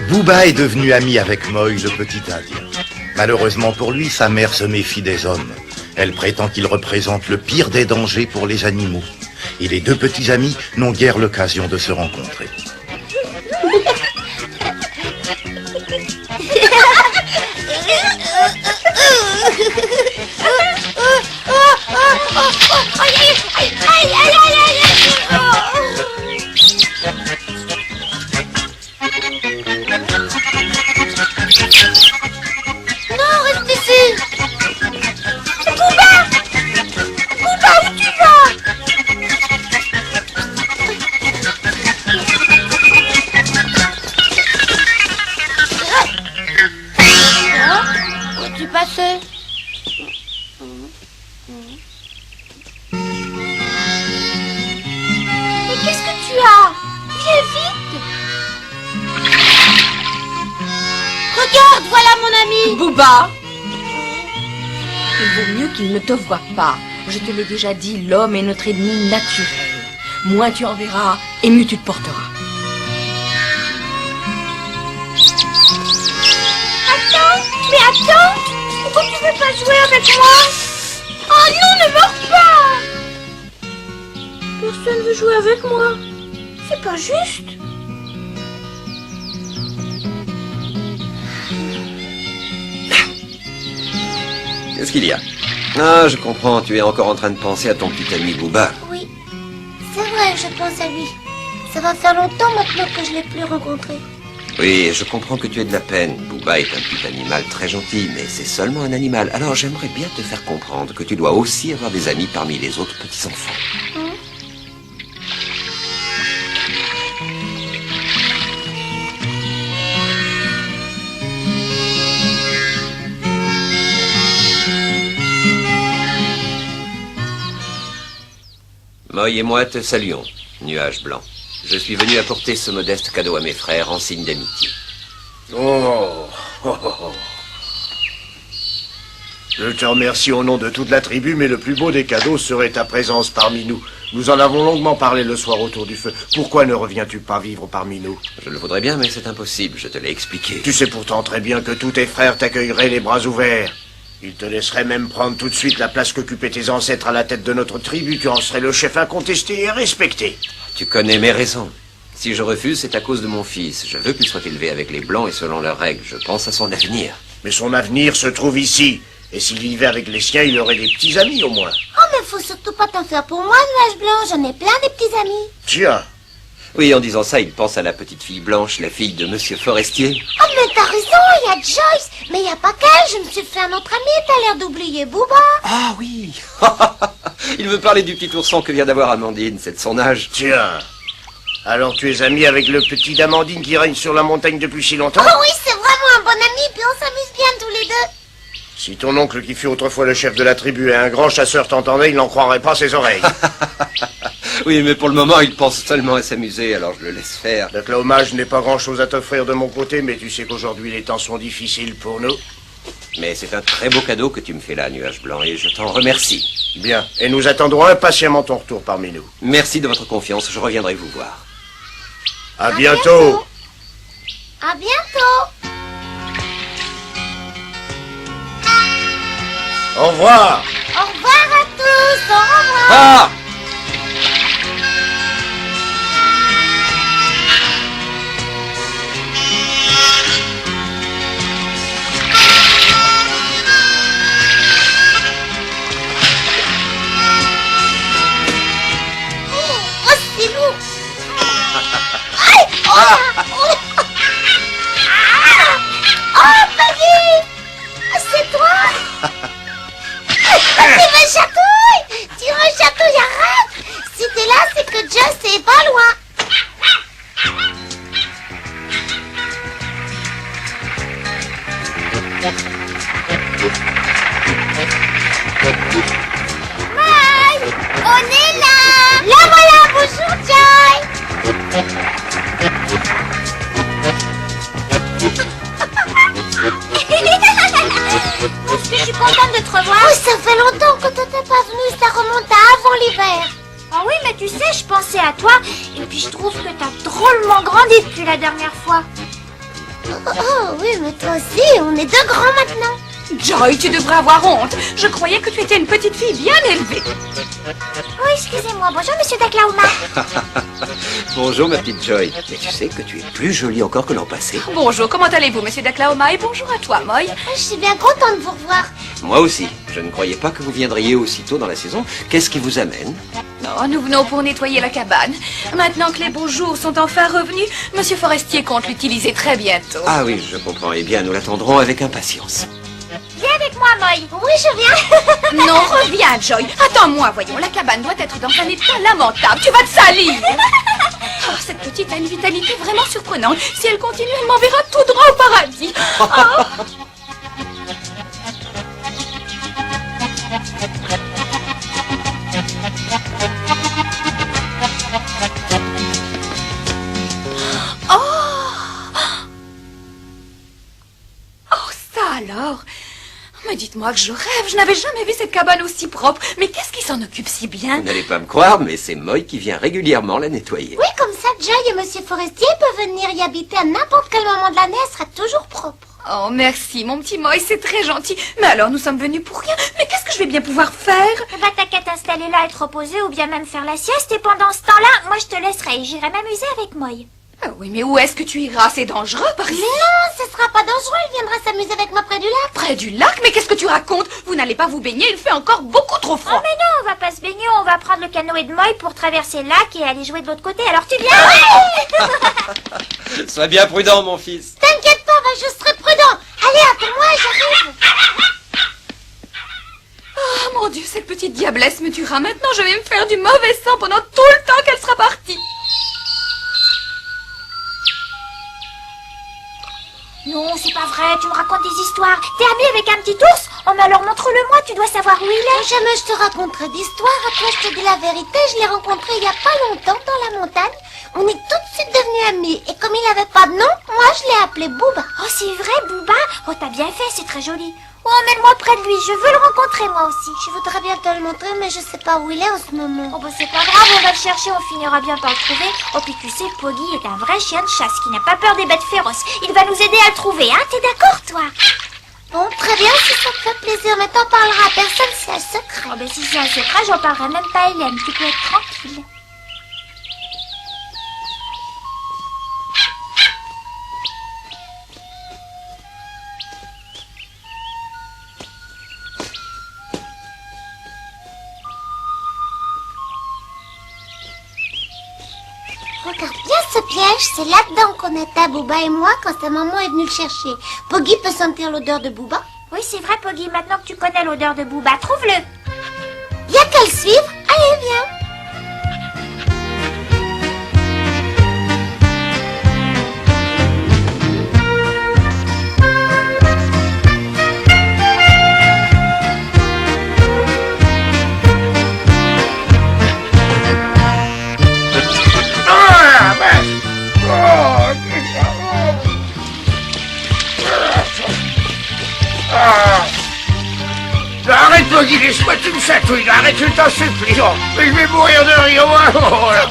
Booba est devenu ami avec Moï, le petit Indien. Malheureusement pour lui, sa mère se méfie des hommes. Elle prétend qu'il représente le pire des dangers pour les animaux. Et les deux petits amis n'ont guère l'occasion de se rencontrer. Non, reste ici. C'est Booba. Booba, où tu vas? Où es-tu passé? Mais qu'est-ce que tu as? Viens vite. Regarde, voilà mon ami. Booba! Il vaut mieux qu'il ne te voie pas. Je te l'ai déjà dit, l'homme est notre ennemi naturel. Moins tu en verras, et mieux tu te porteras. Attends, pourquoi tu veux pas jouer avec moi? Oh non, ne meurs pas. Personne veut jouer avec moi. C'est pas juste. Qu'est-ce qu'il y a? Ah, je comprends, tu es encore en train de penser à ton petit ami Booba. Oui, c'est vrai, je pense à lui. Ça va faire longtemps maintenant que je l'ai plus rencontré. Oui, je comprends que tu aies de la peine. Booba est un petit animal très gentil, mais c'est seulement un animal. Alors j'aimerais bien te faire comprendre que tu dois aussi avoir des amis parmi les autres petits-enfants. Moï et moi te saluons, nuage blanc. Je suis venu apporter ce modeste cadeau à mes frères en signe d'amitié. Je te remercie au nom de toute la tribu, mais le plus beau des cadeaux serait ta présence parmi nous. Nous en avons longuement parlé le soir autour du feu. Pourquoi ne reviens-tu pas vivre parmi nous? Je le voudrais bien, mais c'est impossible, je te l'ai expliqué. Tu sais pourtant très bien que tous tes frères t'accueilleraient les bras ouverts. Ils te laisseraient même prendre tout de suite la place qu'occupaient tes ancêtres à la tête de notre tribu. Tu en serais le chef incontesté et respecté. Tu connais mes raisons. Si je refuse, c'est à cause de mon fils. Je veux qu'il soit élevé avec les Blancs et selon leurs règles. Je pense à son avenir. Mais son avenir se trouve ici. Et s'il vivait avec les siens, il aurait des petits amis au moins. Oh, mais faut surtout pas t'en faire pour moi, nuage blanc. J'en ai plein des petits amis. Tiens. Oui, en disant ça, il pense à la petite fille blanche, la fille de Monsieur Forestier. Oh, mais t'as raison, il y a Joyce. Mais il y a pas qu'elle, je me suis fait un autre ami. T'as l'air d'oublier Booba. Ah oui. Il veut parler du petit ourson que vient d'avoir Amandine, c'est de son âge. Tiens. Alors tu es ami avec le petit d'Amandine qui règne sur la montagne depuis si longtemps? Oh oui, c'est vraiment un bon ami, puis on s'amuse bien tous les deux. Si ton oncle, qui fut autrefois le chef de la tribu et un grand chasseur, t'entendait, il n'en croirait pas ses oreilles. Oui, mais pour le moment, il pense seulement à s'amuser, alors je le laisse faire. Donc là, je n'ai pas grand-chose à t'offrir de mon côté, mais tu sais qu'aujourd'hui, les temps sont difficiles pour nous. Mais c'est un très beau cadeau que tu me fais là, nuage blanc, et je t'en remercie. Bien, et nous attendrons impatiemment ton retour parmi nous. Merci de votre confiance, je reviendrai vous voir. À bientôt. À bientôt. Au revoir. Au revoir à tous. Au revoir. Ah! Oh, c'est lourd. Aïe, oh, Peggy, c'est toi. Tu me chatouilles, arrête. Si t'es là, c'est que Joyce est pas loin. Maï, on est là. Là voilà, bonjour Joy. l'hiver. Ah oui, mais tu sais, je pensais à toi, et puis je trouve que t'as drôlement grandi depuis la dernière fois. Oh oui, mais toi aussi, on est deux grands maintenant. Joy, tu devrais avoir honte. Je croyais que tu étais une petite fille bien élevée. Oh, excusez-moi. Bonjour, monsieur Daklauma. Bonjour, ma petite Joy. Mais tu sais que tu es plus jolie encore que l'an passé. Bonjour, comment allez-vous, monsieur Daklaoma? Et bonjour à toi, Moy. Je suis bien contente de vous revoir. Moi aussi. Je ne croyais pas que vous viendriez aussitôt dans la saison. Qu'est-ce qui vous amène? Oh, nous venons pour nettoyer la cabane. Maintenant que les beaux jours sont enfin revenus, monsieur Forestier compte l'utiliser très bientôt. Ah oui, je comprends. Eh bien, nous l'attendrons avec impatience. Viens avec moi, Moy. Oui, je viens. Non, reviens, Joy. Attends-moi, voyons. La cabane doit être dans un état lamentable. Tu vas te salir. Oh, cette petite a une vitalité vraiment surprenante. Si elle continue, elle m'enverra tout droit au paradis. Oh. Oh, ça alors. Mais dites-moi que je rêve, je n'avais jamais vu cette cabane aussi propre. Mais qu'est-ce qui s'en occupe si bien? Vous n'allez pas me croire, mais c'est Moy qui vient régulièrement la nettoyer. Oui, comme ça, Joy et monsieur Forestier peuvent venir y habiter à n'importe quel moment de l'année. Elle sera toujours propre. Oh, merci, mon petit Moy, c'est très gentil. Mais alors, nous sommes venus pour rien. Mais qu'est-ce que je vais bien pouvoir faire? Bah, t'as qu'à t'installer là et te reposer ou bien même faire la sieste. Et pendant ce temps-là, moi, je te laisserai et j'irai m'amuser avec Moy. Ah oui, mais où est-ce que tu iras? C'est dangereux par ici. Non, ce sera pas dangereux. Elle viendra s'amuser avec moi près du lac. Près du lac? Mais qu'est-ce que tu racontes? Vous n'allez pas vous baigner, il fait encore beaucoup trop Oh, froid. mais non, on va pas se baigner. On va prendre le canoë de Moy pour traverser le lac et aller jouer de l'autre côté. Alors tu viens? Sois bien prudent, mon fils. T'inquiète pas, je serai prudent. Allez, attends-moi, j'arrive. Oh mon Dieu, cette petite diablesse me tuera. Maintenant, je vais me faire du mauvais sang pendant tout le temps qu'elle sera partie. Non, c'est pas vrai, tu me racontes des histoires. T'es amie avec un petit ours? Oh, mais alors montre-le-moi, tu dois savoir où il est. Jamais je te raconterai d'histoire. Après, je te dis la vérité, je l'ai rencontré il y a pas longtemps dans la montagne. On est tout de suite devenus amis. Et comme il avait pas de nom, moi, je l'ai appelé Booba. Oh, c'est vrai, Booba? Oh, t'as bien fait, c'est très joli. Oh, emmène-moi près de lui, je veux le rencontrer moi aussi. Je voudrais bien te le montrer, mais je sais pas où il est en ce moment. Oh, bah c'est pas grave, on va le chercher, on finira bien par le trouver. Oh, puis tu sais, Poggy est un vrai chien de chasse qui n'a pas peur des bêtes féroces. Il va nous aider à le trouver, hein? T'es d'accord, toi? Bon, très bien, si ça te fait plaisir, mais t'en parleras à personne, c'est un secret. Oh, ben si c'est un secret, j'en parlerai même pas à Hélène, tu peux être tranquille. Regarde bien ce piège, c'est là-dedans qu'on était, Booba et moi, quand sa maman est venue le chercher. Poggy peut sentir l'odeur de Booba? Oui, c'est vrai, Poggy, maintenant que tu connais l'odeur de Booba, trouve-le. Y'a qu'à le suivre. Allez, viens. Arrête, Poggy, laisse-moi, tu me chatouilles, arrête, je t'en supplie. Oh, mais je vais mourir de rire.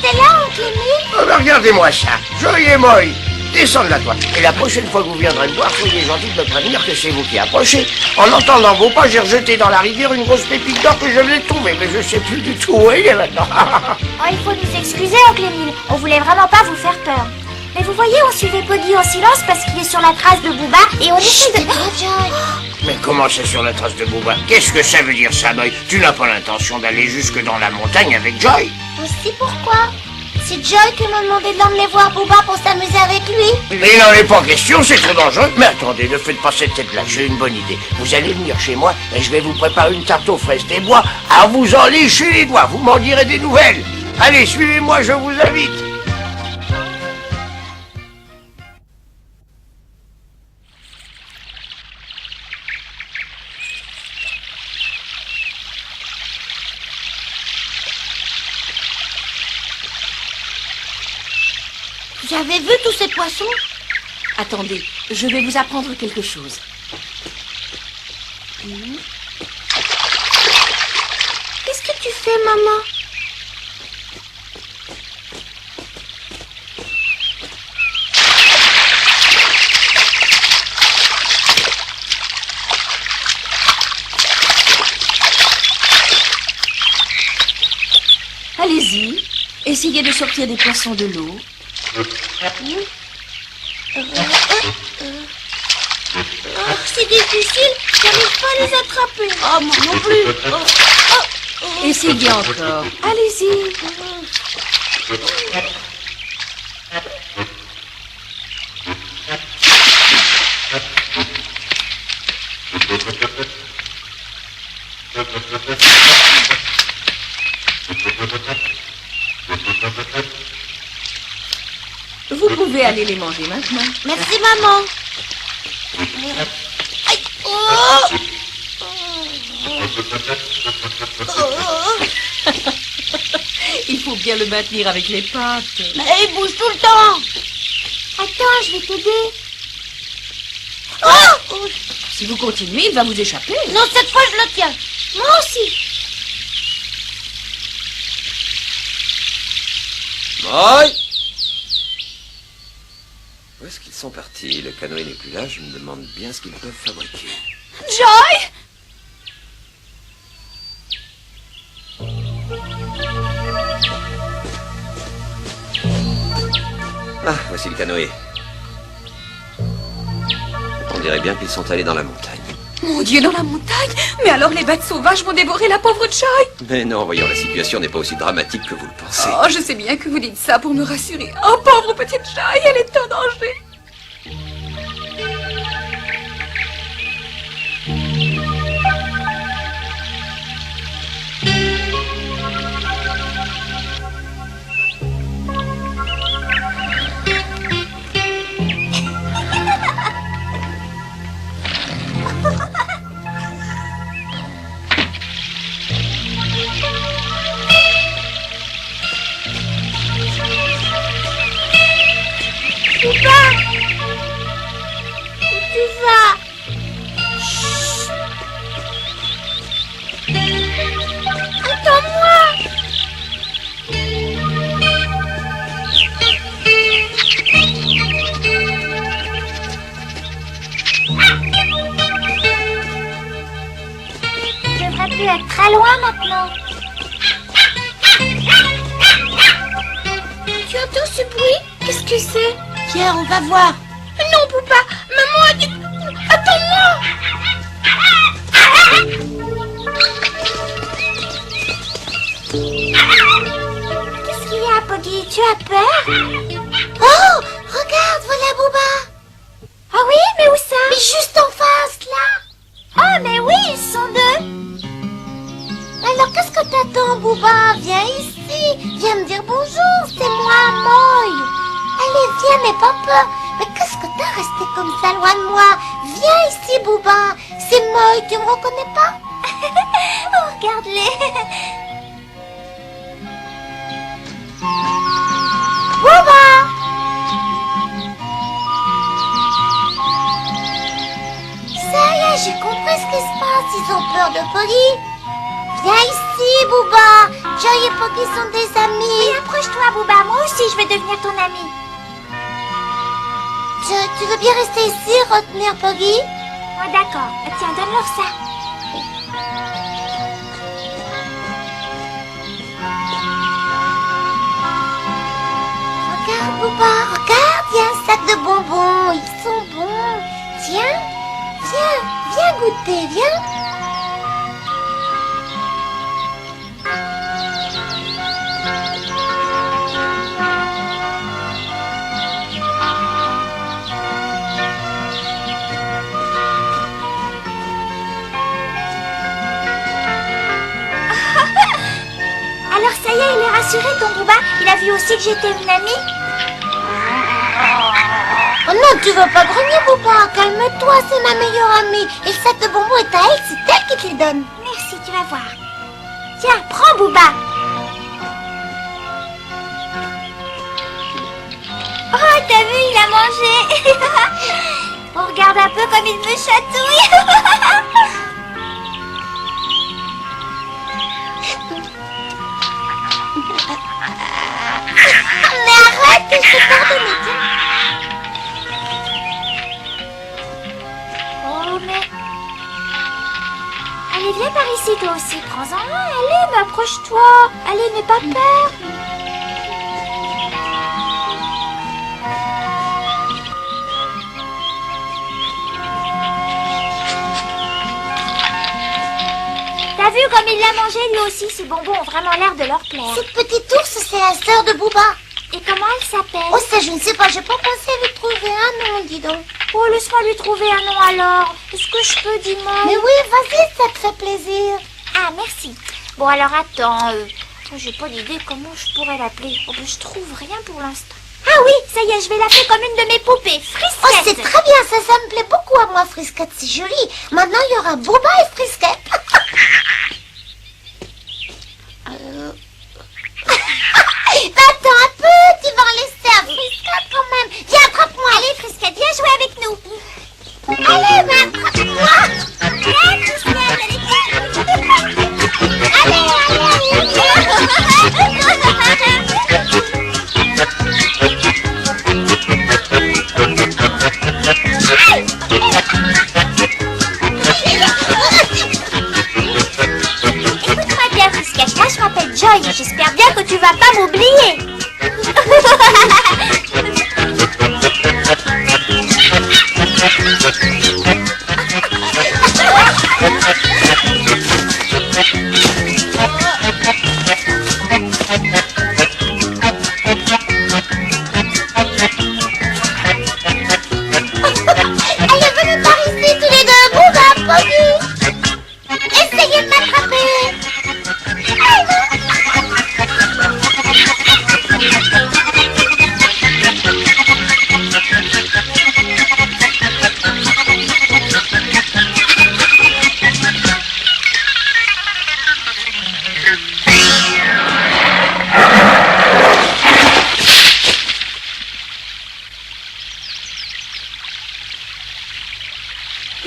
T'es là, oncle Émile? Oh, ben, regardez-moi ça, Joy et Moy. Descendez la toi. Et la prochaine fois que vous viendrez me voir, soyez gentil de me prévenir que c'est vous qui approchez. En entendant vos pas, j'ai rejeté dans la rivière une grosse pépite d'or que je venais de trouver, mais je sais plus du tout où elle est maintenant. Oh, il faut nous excuser, oncle Émile. On voulait vraiment pas vous faire peur. Mais vous voyez, on suivait Poggy en silence parce qu'il est sur la trace de Booba et on essaie de... Mais comment c'est sur la trace de Booba? Qu'est-ce que ça veut dire, ça, Moy? Tu n'as pas l'intention d'aller jusque dans la montagne avec Joy? Aussi pourquoi? C'est Joy qui m'a demandé de l'emmener voir Booba pour s'amuser avec lui. Mais il n'en est pas question, c'est trop dangereux. Mais attendez, ne faites pas cette tête-là, j'ai une bonne idée. Vous allez venir chez moi et je vais vous préparer une tarte aux fraises des bois à vous en lécher les doigts. Vous m'en direz des nouvelles. Allez, suivez-moi, je vous invite. Vous avez vu tous ces poissons? Attendez, je vais vous apprendre quelque chose. Qu'est-ce que tu fais, maman? Essayez de sortir des poissons de l'eau. C'est difficile, j'arrive pas à les attraper. Oh, moi non plus. Essayez encore. Allez-y. Vous pouvez aller les manger maintenant. Merci, maman. Aïe. Oh. Il faut bien le maintenir avec les pattes. Mais il bouge tout le temps. Attends, je vais t'aider. Oh. Si vous continuez, il va vous échapper. Non, cette fois, je le tiens. Moi aussi. Moy! Où est-ce qu'ils sont partis? Le canoë n'est plus là, je me demande bien ce qu'ils peuvent fabriquer. Joy! Ah, voici le canoë. On dirait bien qu'ils sont allés dans la montagne. Mon Dieu, dans la montagne? Mais alors les bêtes sauvages vont dévorer la pauvre Joy? Mais non, voyons, la situation n'est pas aussi dramatique que vous le pensez. Oh, je sais bien que vous dites ça pour me rassurer. Oh, pauvre petite Joy, elle est en danger. Très loin maintenant. Tu entends ce bruit? Qu'est-ce que c'est? Pierre, on va voir. Non, Poupa, maman a dit... Attends-moi. Qu'est-ce qu'il y a, Poggy? Tu as peur? Oh, regarde, voilà Booba. Ah oui, mais où ça? Mais juste en face, là. Ah, mais oui, ils sont deux. Alors, qu'est-ce que t'attends, Booba? Viens ici. Viens me dire bonjour. C'est moi, Moy. Allez, viens, n'aie pas peur. Mais qu'est-ce que t'as resté comme ça loin de moi? Viens ici, Booba. C'est Moy, tu me reconnais pas? Oh, regarde-les. Booba! Ça y est, j'ai compris ce qui se passe. Ils ont peur de Poggy. Viens ici, Booba. Joy et Poggy sont des amis. Oui, approche-toi, Booba. Moi aussi, je vais devenir ton ami. Tu veux bien rester ici, retenir Poggy? Oh, d'accord. Tiens, donne-leur ça. Regarde, Booba, regarde. Il y a un sac de bonbons. Ils sont bons. Tiens, viens goûter, viens. Alors ça y est, il est rassuré, ton Booba. Il a vu aussi que j'étais une amie. Oh non, tu veux pas grogner, Booba. Calme-toi, c'est ma meilleure amie. Et le sac de bonbons est à elle, c'est elle qui te les donne. Merci, tu vas voir. Tiens, prends, Booba. Oh, t'as vu, il a mangé. On regarde un peu comme il me chatouille. Mais arrête, je te pardonne, tiens. Oh, mais... Allez, viens par ici, toi aussi. Prends-en un. Allez, mais approche-toi. Allez, n'aie pas peur. vu comme il l'a mangé lui aussi. Ces bonbons ont vraiment l'air de leur plaire. Cette petite ours, c'est la sœur de Booba. Et comment elle s'appelle? Oh, ça, je ne sais pas. J'ai pas pensé à lui trouver un nom, dis donc. Oh, laisse-moi lui trouver un nom alors. Est-ce que je peux, dis-moi? Mais oui, vas-y, ça te fait plaisir. Ah, merci. Bon, alors attends. J'ai pas d'idée comment je pourrais l'appeler. Oh, ben, je trouve rien pour l'instant. Ah oui, ça y est, je vais l'appeler comme une de mes poupées, Frisquette. Oh, c'est très bien, ça me plaît beaucoup à moi, Frisquette, c'est joli. Maintenant, il y aura Booba et Frisquette. Attends un peu, tu vas en laisser à Frisquette quand même. Viens, attrape-moi. Allez, Frisquette, viens jouer avec nous. Allez, mais attrape-moi. Viens, Frisquette, allez, viens. Allez. Écoute-moi bien, Frisquette, moi je m'appelle Joy et j'espère bien que tu vas pas m'oublier. Allez, venez par ici tous les deux, Booba, Poggy. Essayez de m'attraper.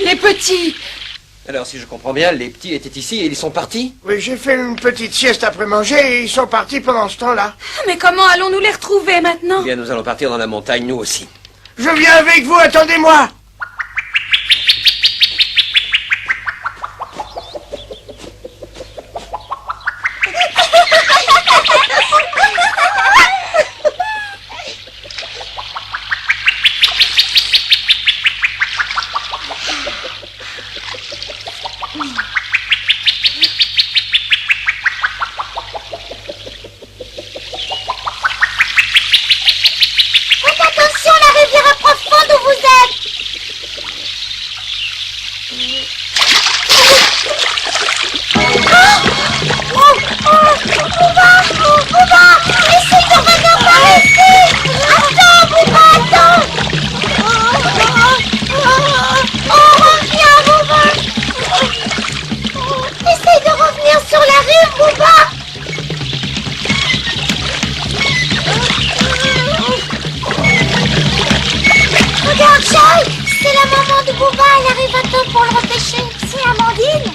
Les petits! Alors, si je comprends bien, les petits étaient ici et ils sont partis? Oui, j'ai fait une petite sieste après manger et ils sont partis pendant ce temps-là. Mais comment allons-nous les retrouver maintenant? Eh bien, nous allons partir dans la montagne, nous aussi. Je viens avec vous, attendez-moi. Faites attention, la rivière est profonde où vous êtes. Booba, essaye de revenir par ici. Attends, Booba, attends. Reviens, Booba. Essaye de revenir sur la rive, Booba. Regarde, Joy, c'est la maman de Booba, elle arrive à temps pour le repêcher. C'est Amandine.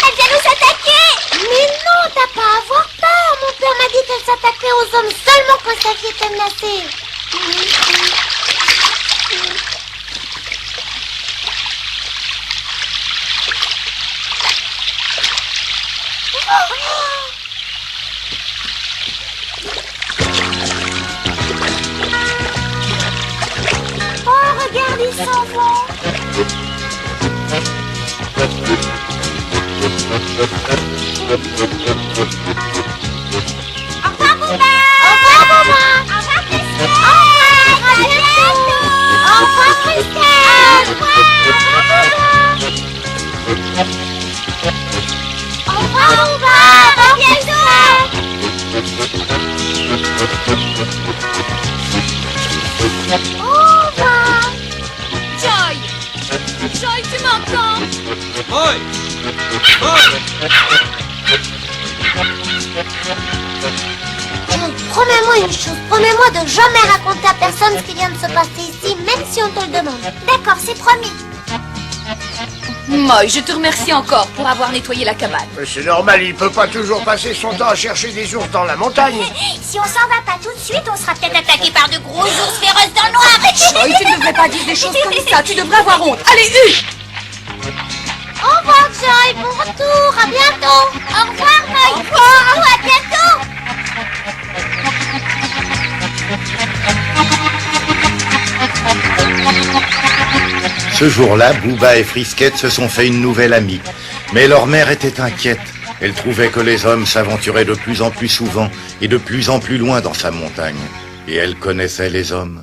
Elle vient nous attaquer. Mais non, t'as pas à avoir peur. Mon père m'a dit qu'elle s'attaquait aux hommes seulement quand sa vie était menacée. Oh, regarde, ils s'en vont. Au revoir, Booba. Au revoir, Booba. Au revoir, Frisquette. Au revoir, à bientôt. Au revoir, Frisquette. Au revoir, Booba. À bientôt. Au revoir. Joy! Joy, tu m'entends? Boy! Boy! Promets-moi une chose, promets-moi de jamais raconter à personne ce qui vient de se passer ici, même si on te le demande. D'accord, c'est promis. Moi, je te remercie encore pour avoir nettoyé la cabane. Mais c'est normal, il peut pas toujours passer son temps à chercher des ours dans la montagne. Si on s'en va pas tout de suite, on sera peut-être attaqué par de gros ours féroces dans le noir. Joy, tu ne devrais pas dire des choses comme ça. Tu devrais avoir honte. Allez, hue! Au revoir, Joy, bon retour, à bientôt. Au revoir, Moïse. Au revoir, à bientôt. Ce jour-là, Bouba et Frisquette se sont fait une nouvelle amie. Mais leur mère était inquiète. Elle trouvait que les hommes s'aventuraient de plus en plus souvent et de plus en plus loin dans sa montagne. Et elle connaissait les hommes.